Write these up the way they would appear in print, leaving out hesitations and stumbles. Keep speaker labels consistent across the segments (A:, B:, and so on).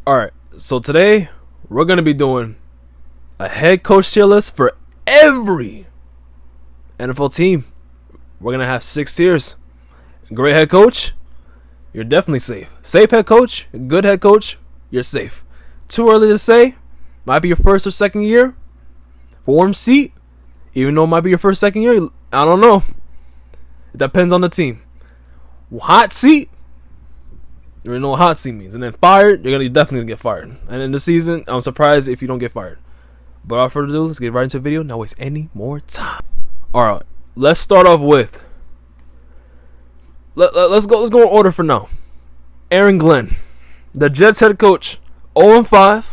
A: Alright, so today we're going to be doing a head coach tier list for every NFL team. We're going to have 6 tiers. Great head coach, you're definitely safe. Safe head coach, good head coach, you're safe. Too early to say, might be your first or second year. Warm seat, even though it might be your first, second year, I don't know. It depends on the team. Hot seat, you already know what hot seat means. And then fired, you're definitely gonna get fired. And in the season, I'm surprised if you don't get fired. But without further ado, let's get right into the video. Not waste any more time. Alright, let's start off with let's go in order for now. Aaron Glenn, the Jets head coach, 0-5.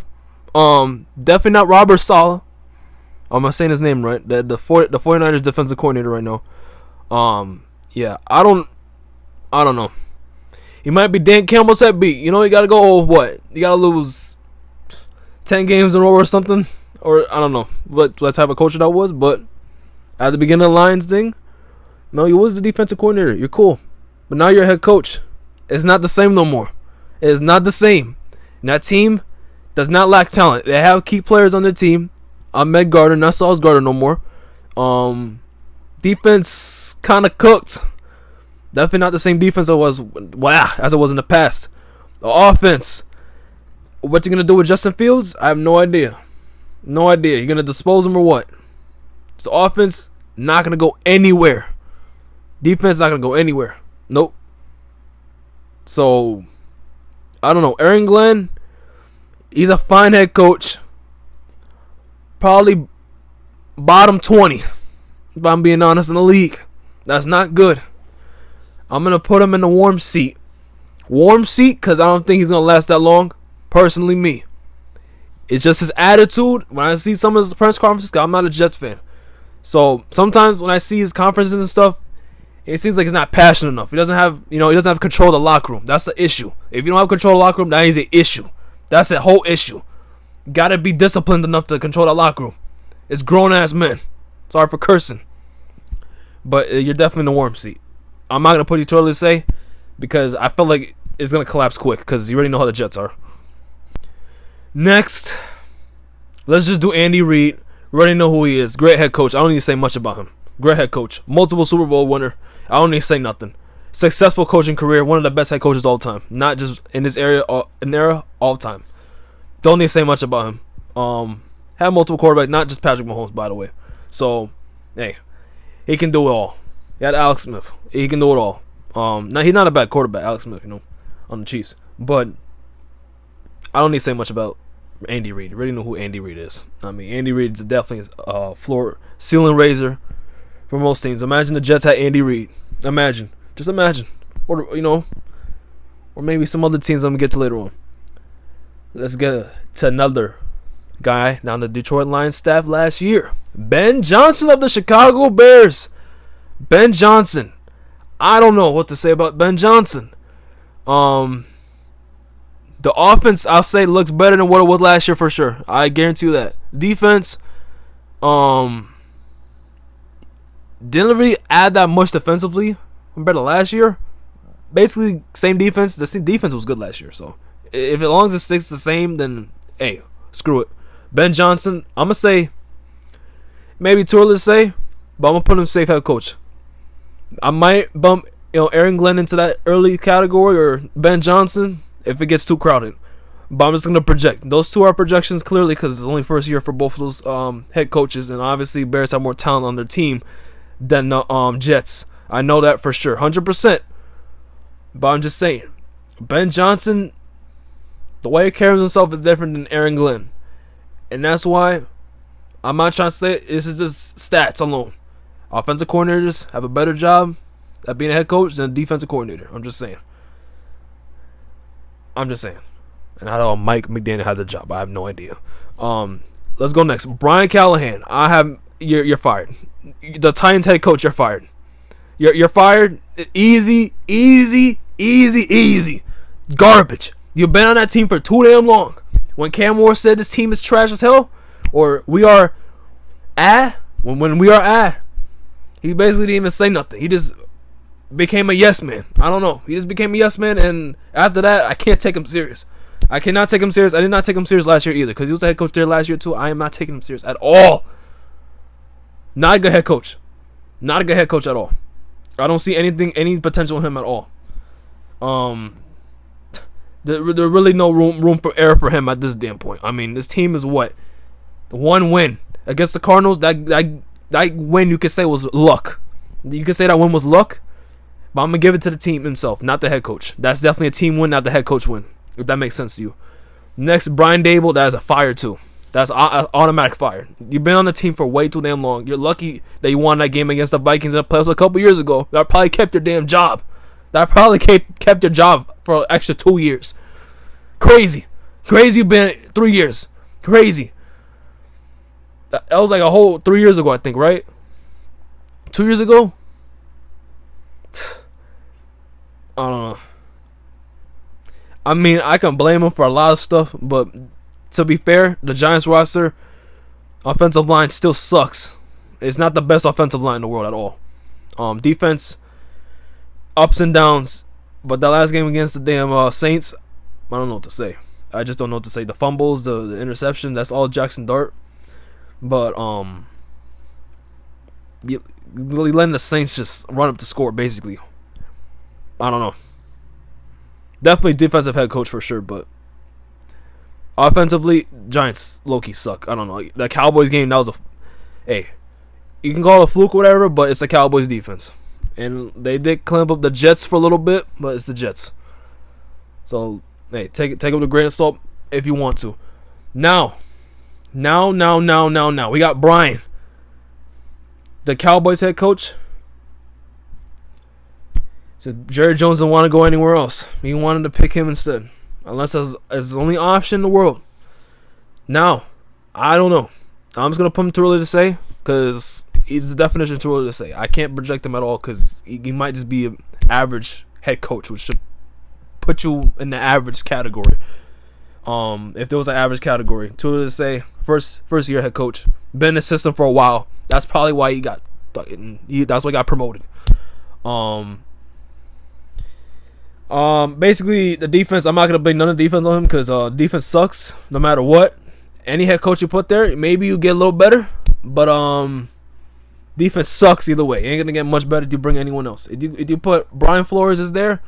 A: Definitely not Robert Saleh. Am I saying his name right? The 49ers defensive coordinator right now. Yeah, I don't know. He might be Dan Campbell's head beat. You know, you gotta go, what? You gotta lose 10 games in a row or something. Or, I don't know what type of coach that was. But at the beginning of the Lions thing, no, you was the defensive coordinator. You're cool. But now you're a head coach. It's not the same no more. It is not the same. And that team does not lack talent. They have key players on their team. Ahmed Gardner, not Sauce Gardner no more. Defense kind of cooked. Definitely not the same defense it was in the past. The offense, what you gonna do with Justin Fields? I have no idea. No idea. You're gonna dispose him or what? So offense not gonna go anywhere. Defense not gonna go anywhere. Nope. So I don't know. Aaron Glenn, he's a fine head coach. Probably bottom 20, if I'm being honest, in the league. That's not good. I'm going to put him in the warm seat. Warm seat because I don't think he's going to last that long. Personally, me. It's just his attitude. When I see some of his press conferences, I'm not a Jets fan. So sometimes when I see his conferences and stuff, it seems like he's not passionate enough. He doesn't have control of the locker room. That's the issue. If you don't have control of the locker room, that is an issue. That's a whole issue. Gotta be disciplined enough to control that locker room. It's grown ass men. Sorry for cursing. But you're definitely in the warm seat. I'm not gonna put you too early to say because I feel like it's gonna collapse quick because you already know how the Jets are. Next, let's just do Andy Reid. We already know who he is. Great head coach. I don't need to say much about him. Great head coach. Multiple Super Bowl winner. I don't need to say nothing. Successful coaching career. One of the best head coaches all time. Not just in this area, all time. Don't need to say much about him. Had multiple quarterbacks, not just Patrick Mahomes, by the way. So, hey, he can do it all. He had Alex Smith. He can do it all. Now he's not a bad quarterback, Alex Smith, on the Chiefs. But I don't need to say much about Andy Reid. You already know who Andy Reid is. I mean, Andy Reid is definitely a floor ceiling raiser for most teams. Imagine the Jets had Andy Reid. Just imagine, or or maybe some other teams I'm gonna get to later on. Let's get to another guy down the Detroit Lions staff last year. Ben Johnson of the Chicago Bears. Ben Johnson. I don't know what to say about Ben Johnson. The offense, I'll say, looks better than what it was last year for sure. I guarantee you that. Defense, didn't really add that much defensively compared to last year. Basically, same defense. The same defense was good last year, so if as long as it sticks the same, then hey, screw it. Ben Johnson, I'm gonna say maybe too early to say, but I'm gonna put him safe head coach. I might bump Aaron Glenn into that early category or Ben Johnson if it gets too crowded. But I'm just gonna project. Those two are projections clearly because it's only first year for both of those head coaches, and obviously Bears have more talent on their team than the Jets. I know that for sure, 100%. But I'm just saying, Ben Johnson, the way he carries himself is different than Aaron Glenn. And that's why I'm not trying to say it. This is just stats alone. Offensive coordinators have a better job at being a head coach than a defensive coordinator. I'm just saying. And I know Mike McDaniel had the job. I have no idea. Let's go next. Brian Callahan. You're fired. The Titans head coach, you're fired. You're fired. Easy. Garbage. You've been on that team for too damn long. When Cam Moore said this team is trash as hell, or we are when we are he basically didn't even say nothing. He just became a yes man. I don't know. He just became a yes man, and after that, I can't take him serious. I cannot take him serious. I did not take him serious last year either because he was the head coach there last year too. I am not taking him serious at all. Not a good head coach. Not a good head coach at all. I don't see any potential in him at all. There really no room for error for him at this damn point. I mean, this team is what? One win against the Cardinals. That win you could say was luck. You could say that win was luck, but I'm gonna give it to the team himself, not the head coach. That's definitely a team win, not the head coach win. If that makes sense to you. Next, Brian Dable. That is a fire too. That's automatic fire. You've been on the team for way too damn long. You're lucky that you won that game against the Vikings in the playoffs a couple years ago. That probably kept your damn job. That probably kept your job for an extra 2 years. Crazy. You've been 3 years. Crazy. That was like a whole 3 years ago, I think, right? 2 years ago? I don't know. I mean, I can blame him for a lot of stuff, but to be fair, the Giants roster offensive line still sucks. It's not the best offensive line in the world at all. Defense, ups and downs, but that last game against the damn Saints, I don't know what to say. I just don't know what to say. The fumbles, the interception, that's all Jackson Dart. But really letting the Saints just run up the score, basically. I don't know. Definitely defensive head coach for sure, but offensively, Giants low-key suck. I don't know. The Cowboys game, that was hey, you can call it a fluke or whatever, but it's the Cowboys defense. And they did clamp up the Jets for a little bit, but it's the Jets. So, hey, take it with a grain of salt if you want to. Now. We got Brian, the Cowboys head coach. Said Jerry Jones didn't want to go anywhere else. He wanted to pick him instead. Unless it's the only option in the world. Now, I don't know. I'm just going to put him too early to say because he's the definition too early to say. I can't project him at all because he might just be an average head coach, which should put you in the average category. If there was an average category. Too early to say. First year head coach. Been in the system for a while. That's probably why that's why he got promoted. Basically the defense, I'm not gonna blame none of the defense on him because defense sucks no matter what. Any head coach you put there, maybe you get a little better, but defense sucks either way. You ain't gonna get much better if you bring anyone else. If you put Brian Flores is there,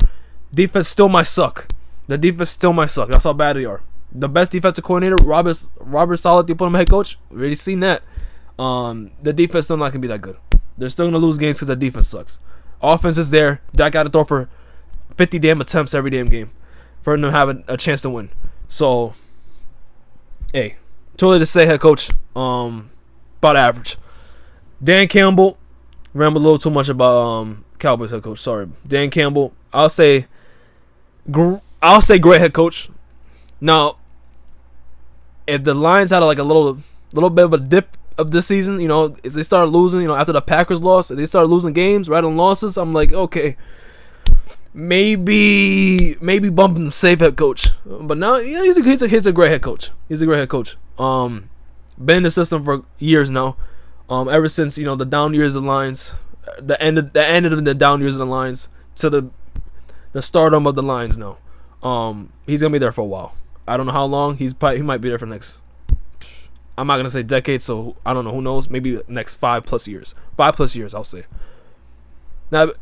A: defense still might suck. The defense still might suck. That's how bad they are. The best defensive coordinator, Robert Saleh, you put him head coach. We already seen that. The defense still not gonna be that good. They're still gonna lose games because the defense sucks. Offense is there. Dak got to throw for 50 damn attempts every damn game for him to have a chance to win. So, hey, too early to say head coach. About average. Dan Campbell, rambled a little too much about Cowboys head coach. Sorry, Dan Campbell. I'll say great head coach. Now, if the Lions had a little bit of a dip of this season, as they started losing, after the Packers lost, if they started losing games, right on losses, I'm like, okay, maybe bump him to safe head coach. But now, he's a great head coach. He's a great head coach. Been in the system for years now. Ever since the down years of the Lions, the end of the down years of the Lions to the stardom of the Lions now. He's gonna be there for a while. I don't know how long. He might be there for next. I'm not gonna say decades, so I don't know. Who knows? Maybe next 5+ years. 5+ years, I'll say. Now,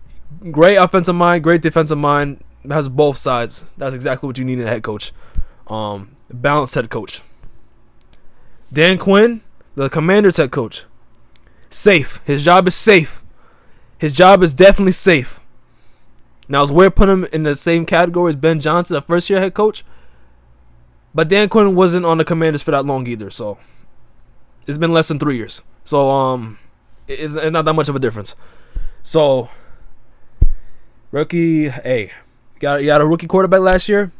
A: great offensive mind, great defensive mind. Has both sides. That's exactly what you need in a head coach. Balanced head coach. Dan Quinn, the Commanders head coach. Safe. His job is safe. His job is definitely safe. Now, it's weird putting him in the same category as Ben Johnson, the first-year head coach. But Dan Quinn wasn't on the Commanders for that long either, so it's been less than 3 years. So, it's not that much of a difference. So, rookie, hey, you got a rookie quarterback last year.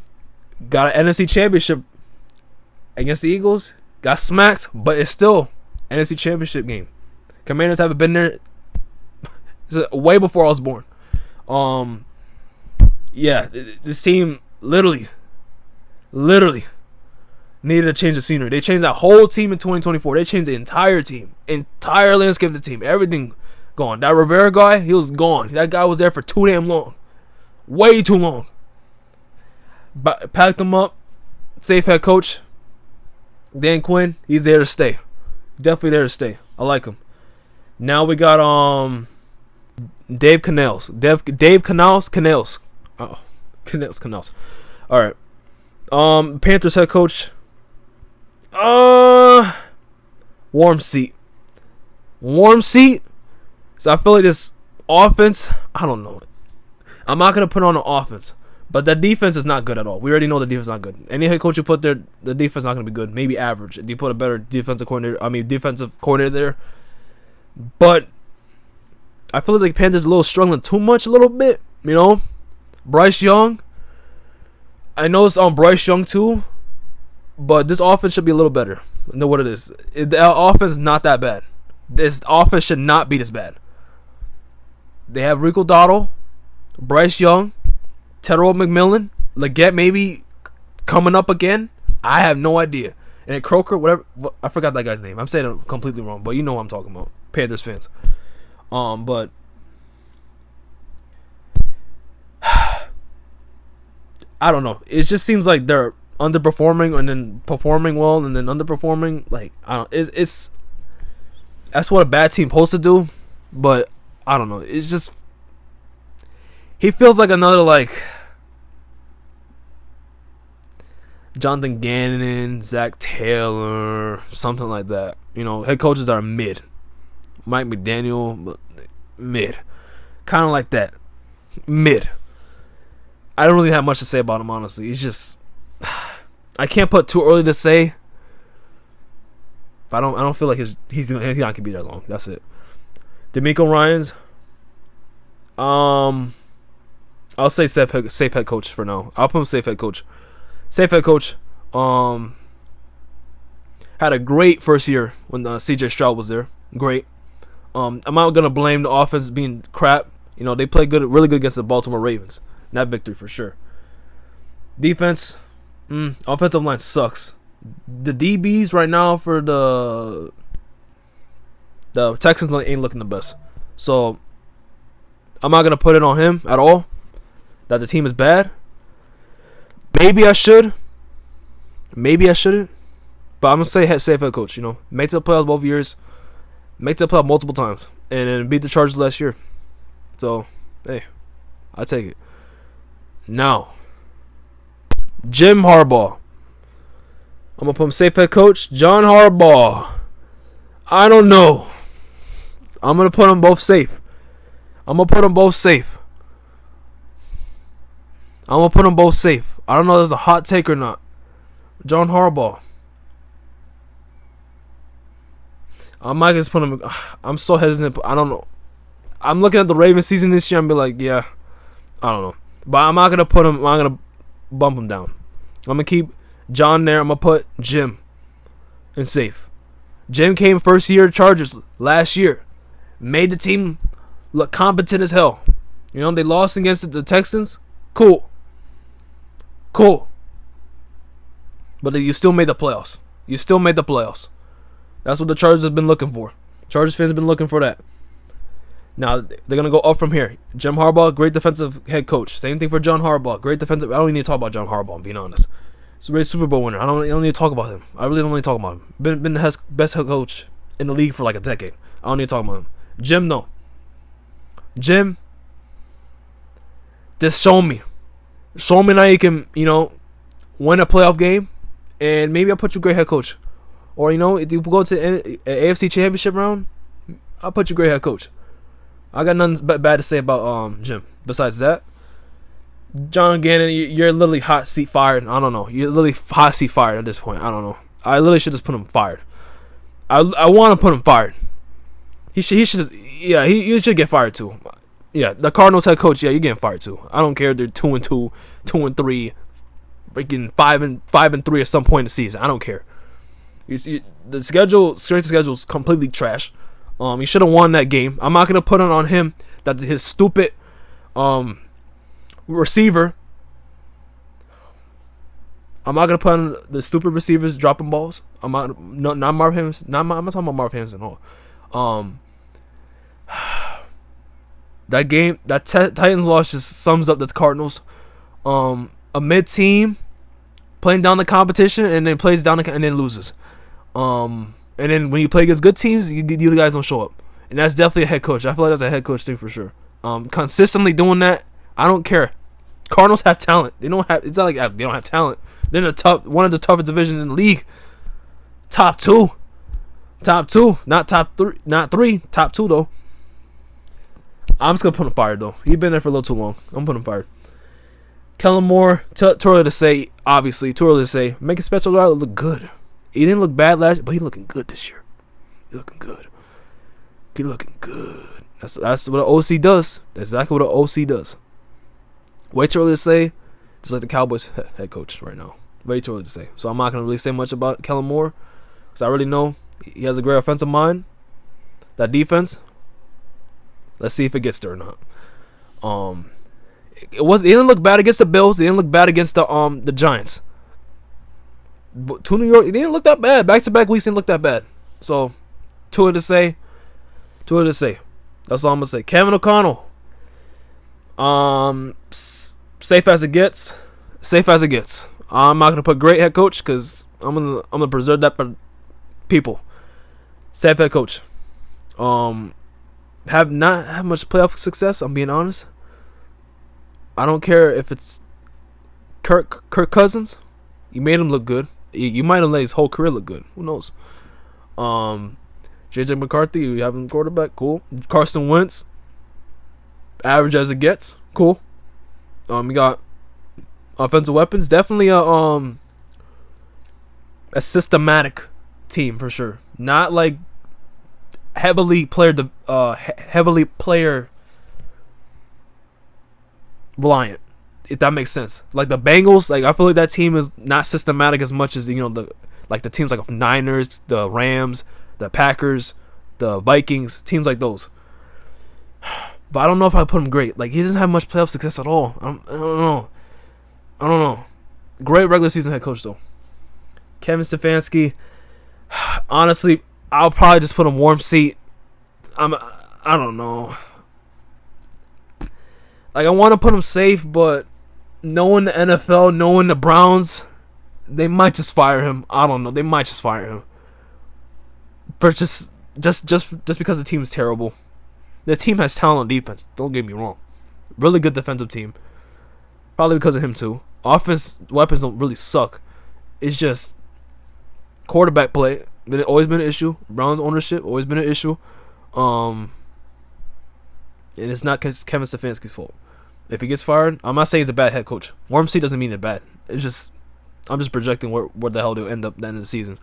A: Got an NFC Championship against the Eagles. Got smacked, but it's still an NFC Championship game. Commanders haven't been there way before I was born. Yeah, this team literally needed to change the scenery. They changed that whole team in 2024. They changed the entire team, entire landscape of the team, everything gone. That Rivera guy, he was gone. That guy was there for too damn long, way too long. But packed him up, safe head coach. Dan Quinn, he's there to stay. Definitely there to stay. I like him. Now we got Dave Canales. Dave Canales. Oh, Canales. All right. Panthers head coach. Warm seat. So I feel like this offense, I don't know. I'm not gonna put on an offense, but that defense is not good at all. We already know the defense is not good. Any head coach you put there, the defense is not gonna be good. Maybe average. If you put a better defensive coordinator there. But I feel like the Panthers are a little struggling too much, a little bit. You know, Bryce Young. I know it's on Bryce Young too, but this offense should be a little better than what it is. The offense is not that bad. This offense should not be this bad. They have Rico Dotto, Bryce Young, Terrell McMillan, Leggett maybe coming up again. I have no idea. And then Croker, whatever. I forgot that guy's name. I'm saying it completely wrong, but you know what I'm talking about. Panthers fans. But I don't know. It just seems like they're underperforming and then performing well and then underperforming. Like I don't. It's that's what a bad team supposed to do. But I don't know. It's just he feels like another like Jonathan Gannon, Zach Taylor, something like that. You know, head coaches that are mid. Mike McDaniel, but mid. Kind of like that. Mid. I don't really have much to say about him, honestly. He's just I can't put too early to say. But I don't feel like he's not gonna be there long. That's it. D'Amico Ryans. I'll say safe head coach for now. I'll put him safe head coach. Safe head coach. Had a great first year when CJ Stroud was there. Great. I'm not gonna blame the offense being crap. You know, they played really good against the Baltimore Ravens. That victory for sure. Defense, offensive line sucks. The DBs right now for the Texans ain't looking the best. So I'm not gonna put it on him at all. That the team is bad. Maybe I should. Maybe I shouldn't. But I'm gonna say safe head coach. You know, make the playoffs both years. Make the playoffs multiple times, and then beat the Chargers last year. So, hey, I take it. Now, Jim Harbaugh. I'm gonna put him safe head coach. John Harbaugh. I don't know. I'm gonna put them both safe. I don't know if there's a hot take or not. John Harbaugh. I might just put him. I'm so hesitant. I don't know. I'm looking at the Ravens season this year and be like, yeah, I don't know. But I'm not gonna put him. I'm gonna bump him down. I'm gonna keep John there. I'm gonna put Jim in safe. Jim came first year Chargers last year, made the team look competent as hell. You know, they lost against the Texans. Cool. But you still made the playoffs. That's what the Chargers have been looking for. Chargers fans have been looking for that. Now, they're going to go up from here. Jim Harbaugh, great defensive head coach. Same thing for John Harbaugh. Great defensive. I don't even need to talk about John Harbaugh, I'm being honest. He's a great Super Bowl winner. I don't need to talk about him. I really don't need to talk about him. Been the best head coach in the league for like a decade. I don't need to talk about him. Jim, no. Jim, just show me. Show me now you can, win a playoff game. And maybe I'll put you great head coach. Or, if you go to the AFC Championship round, I'll put you great head coach. I got nothing bad to say about Jim. Besides that, John Gannon, you're literally hot seat fired. I don't know. You're literally hot seat fired at this point. I don't know. I literally should just put him fired. I want to put him fired. He should he should get fired too. Yeah, the Cardinals head coach, you're getting fired too. I don't care if they're 2-2, 2-3, freaking 5-3 at some point in the season. I don't care. The strength of schedule is completely trash. He should have won that game. I'm not gonna put it on him that his stupid receiver. I'm not gonna put on the stupid receivers dropping balls. I'm not Marv Hamilton. I'm not talking about Marv Hamilton at all. That game, Titans loss just sums up the Cardinals. A mid team playing down the competition, and then plays down and then loses. And then when you play against good teams, you guys don't show up, and that's definitely a head coach. I feel like that's a head coach thing for sure. Consistently doing that, I don't care. Cardinals have talent. They don't have. It's not like they don't have talent. They're in one of the toughest divisions in the league. Top two, not top three, top two though. I'm just gonna put him fired though. He's been there for a little too long. I'm putting him fired. Kellen Moore, too early to say. Obviously, too early to say. Making Spencer Rattler look good. He didn't look bad last year, but he's looking good this year. He's looking good. He's looking good. That's what an OC does. That's exactly what an OC does. Way too early to say. Just like the Cowboys head coach right now. Way too early to say. So I'm not gonna really say much about Kellen Moore, because I already know he has a great offensive mind. That defense. Let's see if it gets there or not. It didn't look bad against the Bills. It didn't look bad against the Giants. But to New York, it didn't look that bad. Back-to-back weeks didn't look that bad. So, too early to say. Too early to say. That's all I'm gonna say. Kevin O'Connell. Safe as it gets. Safe as it gets. I'm not gonna put great head coach because I'm gonna preserve that for people. Safe head coach. Have not had much playoff success. I'm being honest. I don't care if it's Kirk Cousins. You made him look good. You might have let his whole career look good. Who knows? JJ McCarthy, you have him quarterback. Cool. Carson Wentz. Average as it gets. Cool. You got offensive weapons. Definitely a systematic team for sure. Not like heavily player reliant, if that makes sense. Like the Bengals, like I feel like that team is not systematic as much as the teams like Niners, the Rams, the Packers, the Vikings, teams like those. But I don't know if I put him great. Like he doesn't have much playoff success at all. I don't know. Great regular season head coach though. Kevin Stefanski. Honestly, I'll probably just put him warm seat. I don't know. Like I want to put him safe, but knowing the NFL, knowing the Browns, they might just fire him. I don't know. They might just fire him. For just because the team is terrible. The team has talent on defense. Don't get me wrong. Really good defensive team. Probably because of him too. Offense weapons don't really suck. It's just quarterback play. Always been an issue. Browns ownership always been an issue. And it's not Kevin Stefanski's fault. If he gets fired, I'm not saying he's a bad head coach. Warm seat doesn't mean they're bad. It's just I'm just projecting where the hell they'll end up at the end of the season.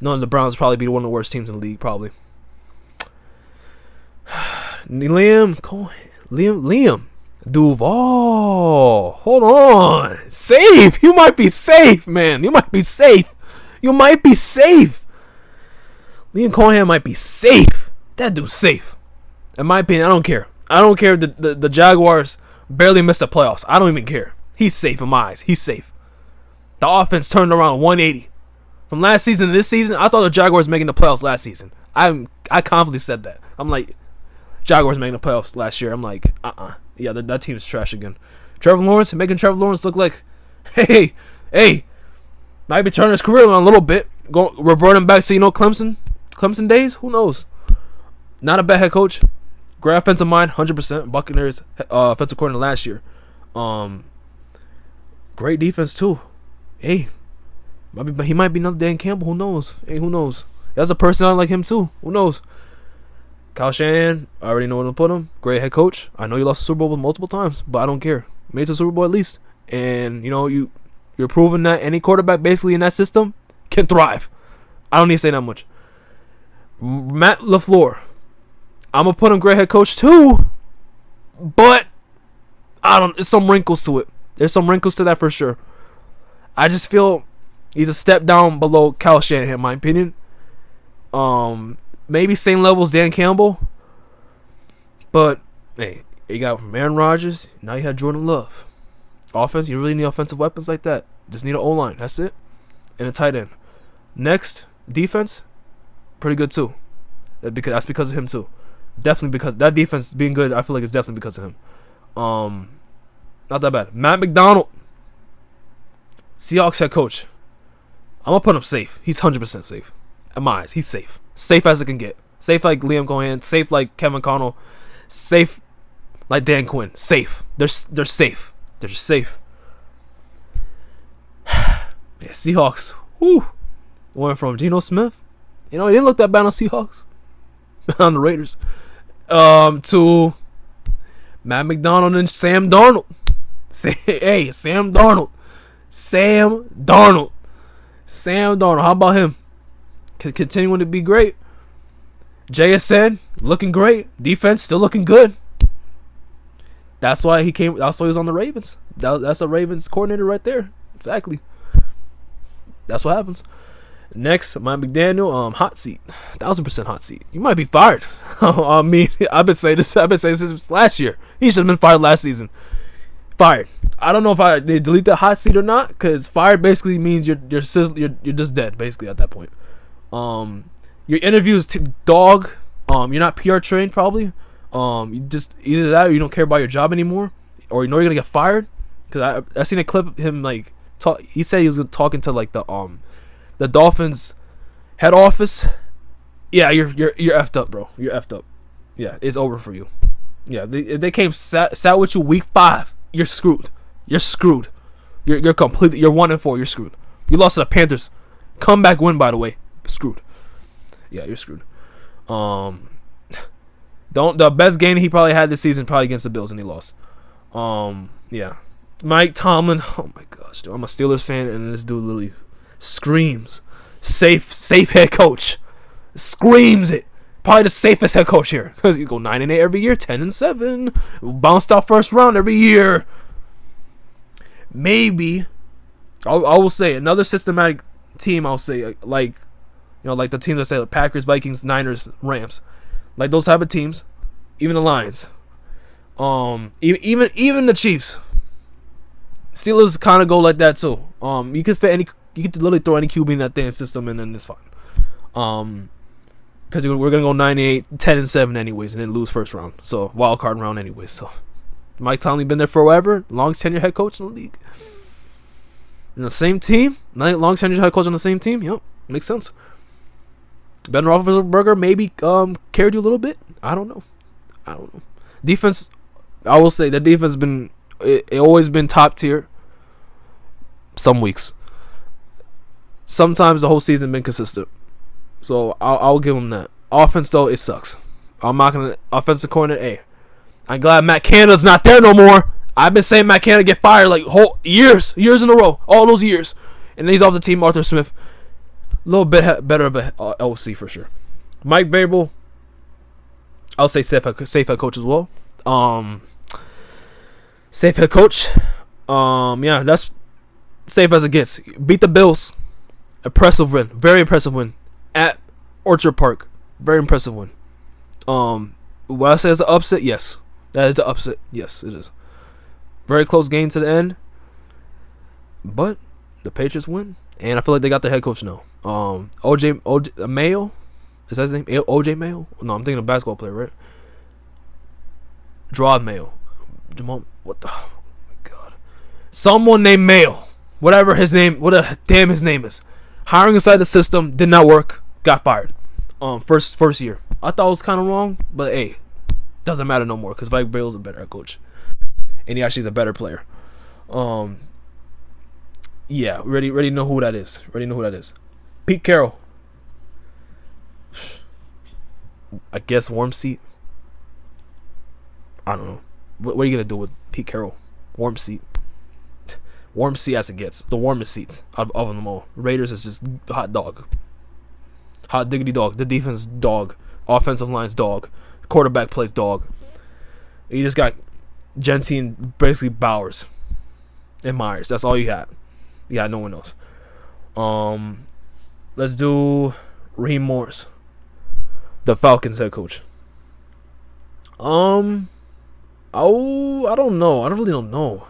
A: Knowing the Browns probably be one of the worst teams in the league, probably. Liam Duval. Hold on. Safe. You might be safe, man. You might be safe. Liam Cohen might be safe. That dude's safe. In my opinion, I don't care. I don't care if the Jaguars barely missed the playoffs. I don't even care. He's safe in my eyes. He's safe. The offense turned around 180. From last season to this season, I thought the Jaguars making the playoffs last season. I confidently said that. I'm like, Jaguars making the playoffs last year. I'm like, yeah, that team's trash again. Trevor Lawrence, making Trevor Lawrence look like, hey, might be turning his career around a little bit. Reverting back to, Clemson days? Who knows? Not a bad head coach. Great offensive mind, 100%. Buccaneers offensive coordinator last year. Great defense too. Hey, he might be another Dan Campbell. Who knows? Hey, who knows? That's a personality like him too. Who knows? Kyle Shanahan, I already know where to put him. Great head coach. I know you lost the Super Bowl multiple times, but I don't care. Made it to the Super Bowl at least, and you're proving that any quarterback basically in that system can thrive. I don't need to say that much. Matt LaFleur, I'm gonna put him great head coach too, but there's some wrinkles to it. There's some wrinkles to that for sure. I just feel he's a step down below Kyle Shanahan, in my opinion. Maybe same level as Dan Campbell, but hey, you got Aaron Rodgers. Now you have Jordan Love. Offense, you really need offensive weapons like that. Just need an O-line. That's it, and a tight end. Next, defense, pretty good too. That's because of him too. Definitely because that defense being good, I feel like it's definitely because of him. Not that bad. Matt McDonald, Seahawks head coach. I'm gonna put him safe. He's 100% safe. In my eyes, he's safe. Safe as it can get. Safe like Liam Cohen. Safe like Kevin Connell. Safe like Dan Quinn. Safe. They're safe. They're just safe. Man, Seahawks. Whoo. Went from Geno Smith. He didn't look that bad on Seahawks. On the Raiders. To Matt McDonald and Sam Darnold. Hey, Sam Darnold. Sam Darnold. How about him? Continuing to be great. JSN looking great. Defense still looking good. That's why he was on the Ravens. That's the Ravens coordinator right there. Exactly. That's what happens. Next, Mike McDaniel, hot seat, 1,000% hot seat. You might be fired. I mean, I've been saying this since last year. He should have been fired last season. Fired. I don't know if they delete the hot seat or not, because fired basically means you're just dead basically at that point. Your interview is dog. You're not PR trained probably. You just either that or you don't care about your job anymore, or you're gonna get fired. Because I seen a clip of him like talk. He said he was talking to like the Dolphins head office. Yeah, you're effed up, bro. You're effed up. Yeah, it's over for you. Yeah, they came sat with you week 5. You're screwed. You're screwed. You're completely. You're 1-4. You're screwed. You lost to the Panthers. Comeback win, by the way. Screwed. Yeah, you're screwed. The best game he probably had this season probably against the Bills, and he lost. Yeah. Mike Tomlin. Oh my gosh, dude. I'm a Steelers fan, and this dude literally screams safe head coach. Screams it. Probably the safest head coach here, because you go 9-8 every year, 10-7, bounced out first round every year. Maybe I will say another systematic team. I'll say like the teams that say the Packers, Vikings, Niners, Rams, like those type of teams. Even the Lions, even the Chiefs. Steelers kind of go like that too. You could literally throw any QB in that damn system, and then it's fine. Because we're going to go 9-8, 10-7 anyways, and then lose first round. So, wild card round anyways. So, Mike Tomlin been there forever. Longest tenured head coach in the league. In the same team. Longest tenured head coach on the same team. Yep. Makes sense. Ben Roethlisberger maybe carried you a little bit. I don't know. Defense, I will say, the defense has been... It always been top tier. Some weeks. Sometimes the whole season been consistent. So I'll give him that. Offense though, it sucks. I'm not gonna offensive coordinator. I'm glad Matt Canada's not there no more. I've been saying Matt Canada get fired like whole years in a row, all those years, and then he's off the team. Arthur Smith, a little bit better of a LC for sure. Mike Vrabel, I'll say safe head coach as well. Safe head coach. Yeah, that's safe as it gets. Beat the Bills. Impressive win. Very impressive win. At Orchard Park. Very impressive win. What I say is an upset? Yes. That is an upset. Yes, it is. Very close game to the end. But the Patriots win. And I feel like they got their head coach now. OJ Mayo? Is that his name? OJ Mayo? No, I'm thinking of a basketball player, right? Gerard Mayo. What the? Oh my God. Someone named Mayo. Whatever his name. His name is. Hiring inside the system did not work. Got fired. First year. I thought it was kind of wrong, but hey, doesn't matter no more because Mike Vrabel's a better head coach, and he actually is a better player. Yeah, ready know who that is. Pete Carroll. I guess warm seat. I don't know. What are you gonna do with Pete Carroll? Warm seat. Warm seat as it gets. The warmest seats of them all. Raiders is just hot dog. Hot diggity dog. The defense dog. Offensive line's dog. Quarterback plays dog. You just got Gentry and basically Bowers and Myers. That's all you got. You got no one else. Let's do Raheem Morris, the Falcons head coach. I don't know. I really don't know.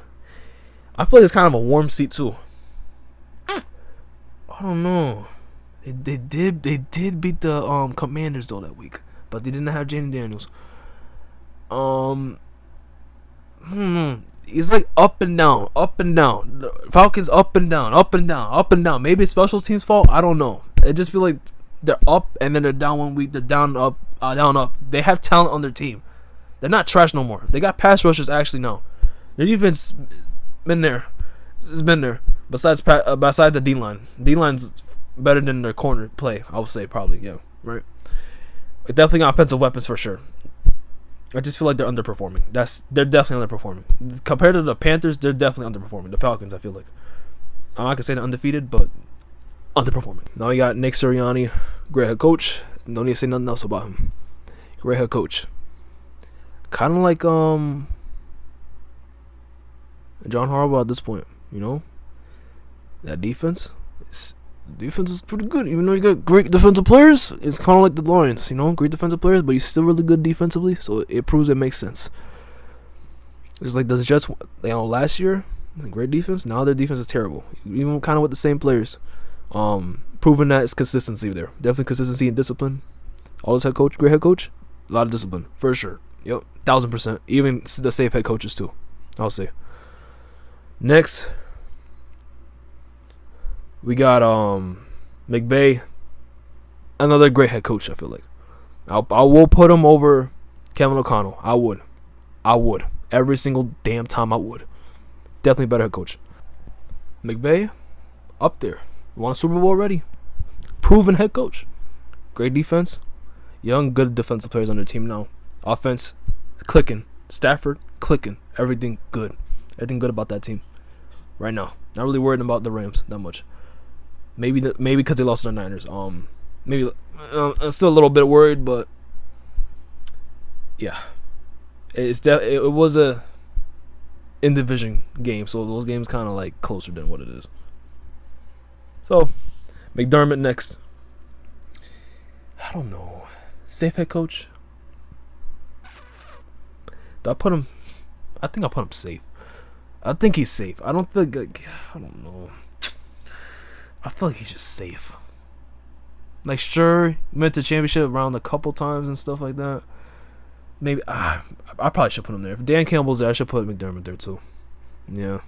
A: I feel like it's kind of a warm seat too. I don't know. They did beat the Commanders though that week, but they didn't have Jaden Daniels. He's like up and down, up and down. The Falcons up and down, up and down, up and down. Maybe it's special teams' fault. I don't know. I just feel like they're up and then they're down 1 week. They're down up, down up. They have talent on their team. They're not trash no more. They got pass rushers actually now. Their defense been there. It's been there. Besides the D line, D line's better than their corner play. I would say probably right. They definitely got offensive weapons for sure. I just feel like they're underperforming. They're definitely underperforming compared to the Panthers. They're definitely underperforming. The Falcons, I feel like I'm not gonna say they're undefeated, but underperforming. Now we got Nick Sirianni, great head coach. Don't need to say nothing else about him. Great head coach. Kind of like John Harbaugh at this point. That defense is pretty good. Even though you got great defensive players, it's kind of like the Lions, great defensive players, but you're still really good defensively, so it proves it makes sense. Just like the Jets, last year, great defense. Now their defense is terrible, even kind of with the same players. Proving that it's consistency there. Definitely consistency and discipline. All this great head coach, a lot of discipline for sure. 1,000%. Even the safe head coaches too, I'll say. Next, we got McVay, another great head coach. I feel like I will put him over Kevin O'Connell. I would every single damn time. I would. Definitely better head coach. McVay, up there. Won a Super Bowl already. Proven head coach. Great defense. Young, good defensive players on their team now. Offense, clicking. Stafford, clicking. Everything good. Everything good about that team right now. Not really worried about the Rams that much. Maybe because they lost to the Niners. Maybe I'm still a little bit worried, but yeah, it was a in division game, so those games kind of like closer than what it is. So McDermott next. I don't know. Safe head coach. Do I put him? I think I put him safe. I think he's safe. I don't think. I don't know. I feel like he's just safe. Like, sure, he went to championship around a couple times and stuff like that. Maybe I probably should put him there. If Dan Campbell's there, I should put McDermott there too. Yeah,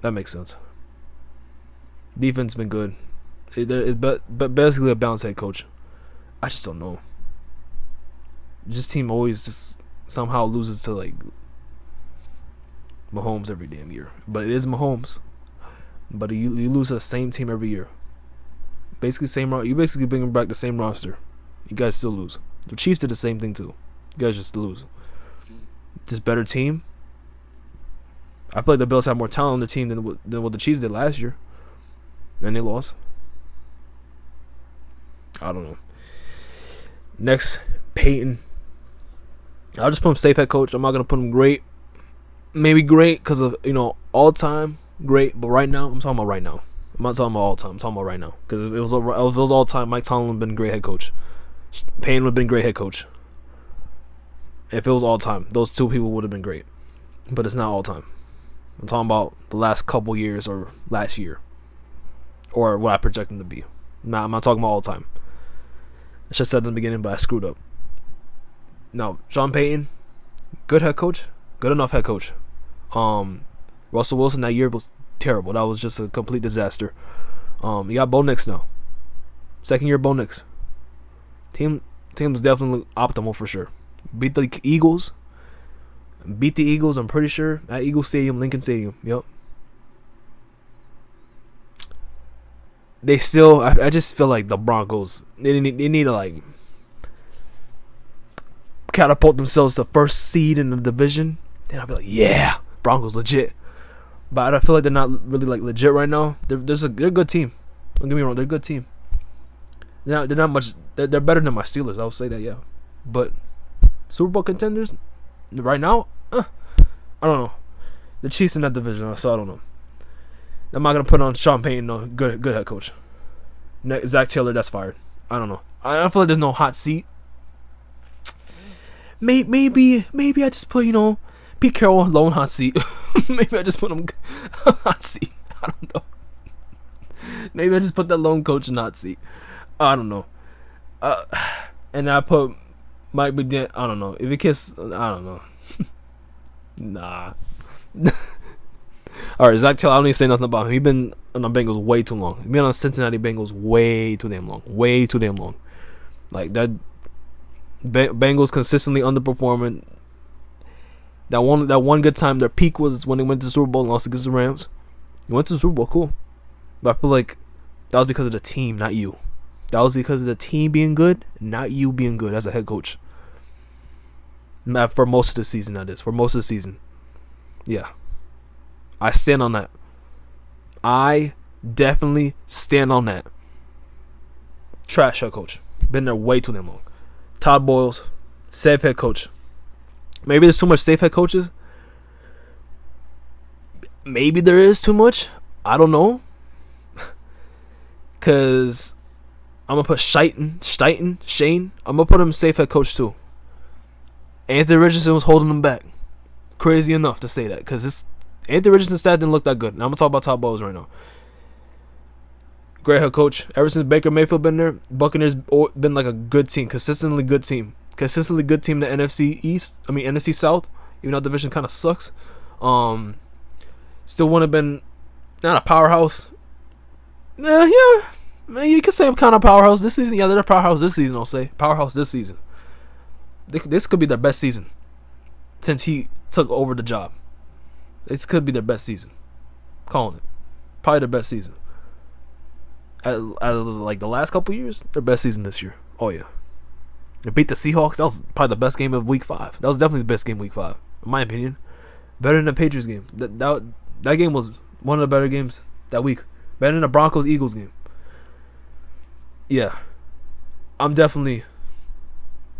A: that makes sense. Defense been good. It's but basically a balanced head coach. I just don't know. This team always just somehow loses to like Mahomes every damn year. But it is Mahomes. But you lose to the same team every year. Basically you basically bring back the same roster. You guys still lose. The Chiefs did the same thing too. You guys just lose. This better team. I feel like the Bills have more talent on the team than what the Chiefs did last year. And they lost. I don't know. Next, Peyton. I'll just put him safe head coach. I'm not going to put him great. Maybe great because of, all time great. But right now, I'm talking about right now. I'm not talking about all time. I'm talking about right now. Because if it was all time, Mike Tomlin would have been a great head coach. Payne would have been a great head coach. If it was all time, those two people would have been great. But it's not all time. I'm talking about the last couple years or last year. Or what I project them to be. I'm not talking about all time. I should have said in the beginning, but I screwed up. Now, Sean Payton, good head coach. Good enough head coach. Russell Wilson that year was terrible. That was just a complete disaster. You got Bo Nix now. Second year Bo Nix. Team's definitely optimal for sure. Beat the Eagles. I'm pretty sure at Eagle Stadium, Lincoln Stadium. Yep. They still. I just feel like the Broncos. They need to like catapult themselves to first seed in the division. Then I'll be like, yeah, Broncos legit. But I feel like they're not really like legit right now. They're a good team. Don't get me wrong, they're a good team. They're not much. They're better than my Steelers. I'll say that, yeah. But Super Bowl contenders right now, I don't know. The Chiefs in that division, so I don't know. I'm not gonna put on Sean Payton, no good head coach. Zach Taylor, that's fired. I don't know. I feel like there's no hot seat. Maybe I just put Pete Carroll lone hot seat. Maybe I just put him hot seat. I don't know. Maybe I just put that lone coach in hot seat. I don't know. And I put Mike McDaniel. I don't know. If it kiss, I don't know. Nah. All right, Zach Taylor. I don't need to say nothing about him. He's been on the Bengals way too long. He's been on the Cincinnati Bengals way too damn long. Way too damn long. Like that. Bengals consistently underperforming. That one good time, their peak was when they went to the Super Bowl and lost against the Rams. You went to the Super Bowl, cool. But I feel like that was because of the team, not you. That was because of the team being good, not you being good as a head coach. For most of the season, that is. For most of the season. Yeah. I stand on that. I definitely stand on that. Trash head coach. Been there way too damn long. Todd Boyles, safe head coach. Maybe there's too much safe head coaches. Maybe there is too much. I don't know. Because I'm going to put Shane. I'm going to put him safe head coach too. Anthony Richardson was holding him back. Crazy enough to say that. Because Anthony Richardson's stat didn't look that good. Now I'm going to talk about Todd Bowles right now. Great head coach. Ever since Baker Mayfield been there, Buccaneers been like a good team. Consistently good team. Consistently good team in the NFC South. Even though the division kind of sucks. Still wouldn't have been not a powerhouse. Yeah. Man, you could say I'm kind of powerhouse this season. Yeah, they're a powerhouse this season, I'll say. Powerhouse this season. This could be their best season since he took over the job. This could be their best season. Calling it. Probably their best season. Like the last couple years, their best season this year. Oh, yeah. They beat the Seahawks. That was probably the best game of Week 5. That was definitely the best game of Week 5, in my opinion. Better than the Patriots game. That game was one of the better games that week. Better than the Broncos-Eagles game. Yeah. I'm definitely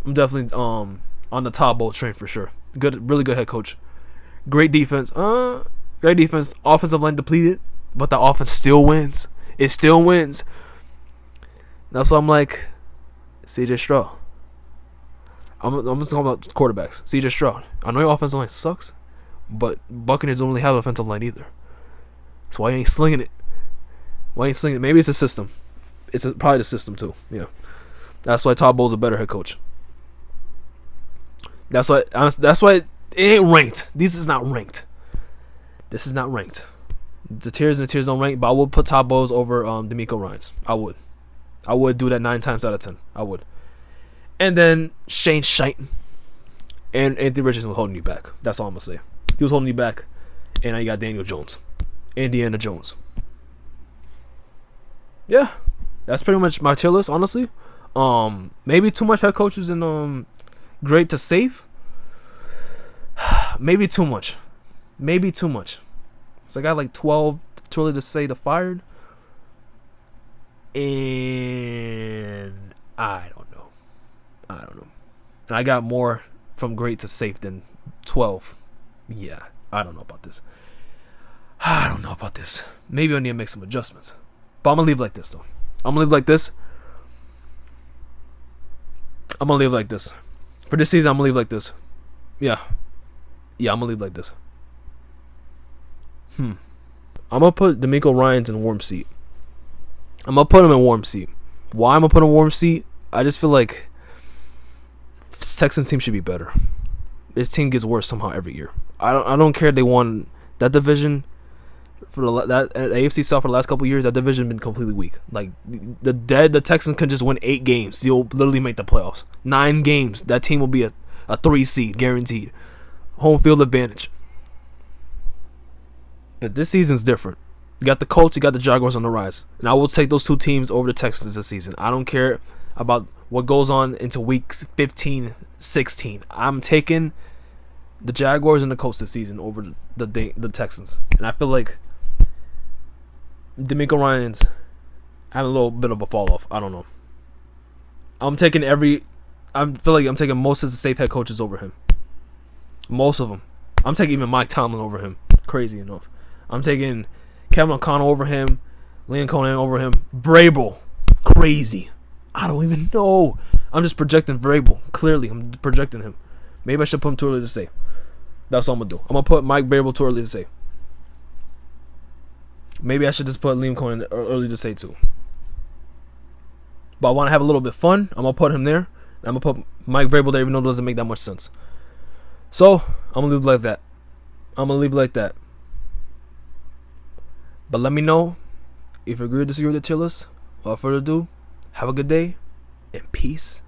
A: on the Todd Bowles train for sure. Really good head coach. Great defense. Great defense. Offensive line depleted, but the offense still wins. It still wins. That's why I'm like, CJ Stroud. I'm just talking about quarterbacks. CJ Stroud. I know your offensive line sucks, but Buccaneers don't really have an offensive line either. That's why you ain't slinging it. Maybe it's a system. Probably the system too. Yeah. That's why Todd Bowles is a better head coach. That's why it ain't ranked. This is not ranked. The tiers don't rank, but I would put Todd Bowles over DeMeco Ryans. I would do that 9 times out of 10. I would. And then Shane Shighton and Anthony Richardson was holding you back. That's all I'm gonna say. He was holding you back, and now you got Daniel Jones, Indiana Jones. Yeah, that's pretty much my tier list, honestly. Maybe too much head coaches and great to safe. Maybe too much. So I got like 12 too early to say the fired. And I don't know. And I got more from great to safe than 12. Yeah, I don't know about this. Maybe I need to make some adjustments. But I'm going to leave like this, though. I'm going to leave like this. For this season, I'm going to leave like this. Yeah, I'm going to leave like this. I'm going to put DeMeco Ryans in warm seat. I'm going to put him in warm seat. Why I'm going to put him in warm seat? I just feel like this Texans team should be better. This team gets worse somehow every year. I don't care if they won that division for that AFC South for the last couple of years. That division has been completely weak. Like the Texans can just win 8 games. You'll literally make the playoffs. 9 games. That team will be a 3 seed guaranteed. Home field advantage. But this season's different. You got the Colts, you got the Jaguars on the rise. And I will take those 2 teams over the Texans this season. I don't care about what goes on into weeks 15, 16. I'm taking the Jaguars and the Colts this season over the Texans. And I feel like DeMeco Ryans having a little bit of a fall off. I don't know. I feel like I'm taking most of the safe head coaches over him. Most of them. I'm taking even Mike Tomlin over him. Crazy enough. I'm taking Kevin O'Connell over him. Liam Cohen over him. Vrabel. Crazy. I don't even know. I'm just projecting Vrabel. Clearly, I'm projecting him. Maybe I should put him too early to say. That's what I'm going to do. I'm going to put Mike Vrabel too early to say. Maybe I should just put Liam Cohen early to say too. But I want to have a little bit of fun. I'm going to put him there. I'm going to put Mike Vrabel there even though it doesn't make that much sense. So, I'm going to leave it like that. I'm gonna leave it like that. But let me know if you agree or disagree with the tier list. Without further ado, have a good day and peace